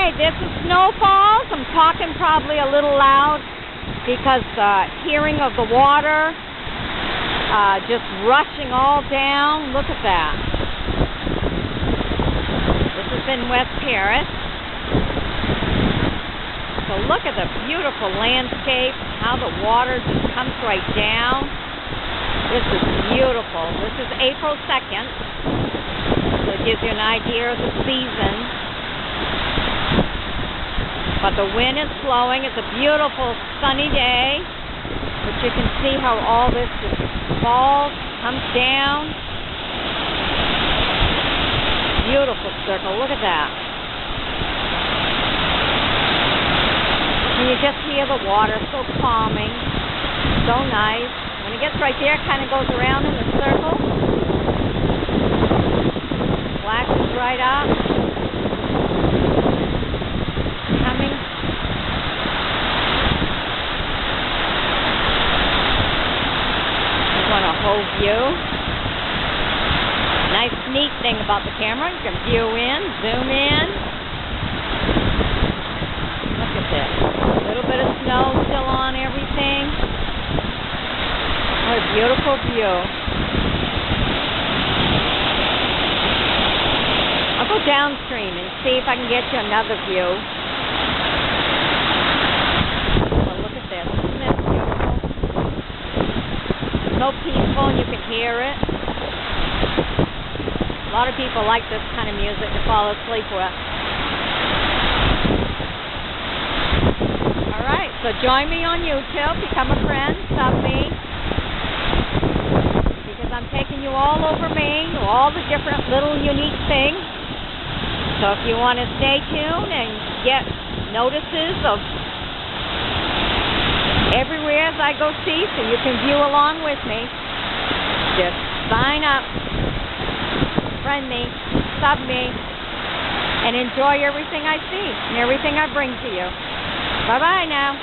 Okay, this is snowfalls. I'm talking probably a little loud because hearing of the water just rushing all down. Look at that. This is in West Paris. So look at the beautiful landscape, how the water just comes right down. This is beautiful. This is April 2nd, so it gives you an idea of the season. But the wind is flowing. It's a beautiful sunny day, but you can see how all this just falls, comes down. Beautiful circle. Look at that. And you just hear the water, so calming, so nice. When it gets right there, it kind of goes around in a circle. Flashes right up. Coming. You want a whole view. Nice, neat thing about the camera. You can view in, zoom in. Look at this. A little bit of snow still on everything. What a beautiful view. I'll go downstream and see if I can get you another view. Well, look at this. Isn't this beautiful? So peaceful and you can hear it. A lot of people like this kind of music to fall asleep with. Alright, so join me on YouTube, become a friend, sub me. Because I'm taking you all over Maine, to all the different little unique things. So if you want to stay tuned and get notices of everywhere as I go see, so you can view along with me, just sign up, friend me, sub me, and enjoy everything I see and everything I bring to you. Bye-bye now.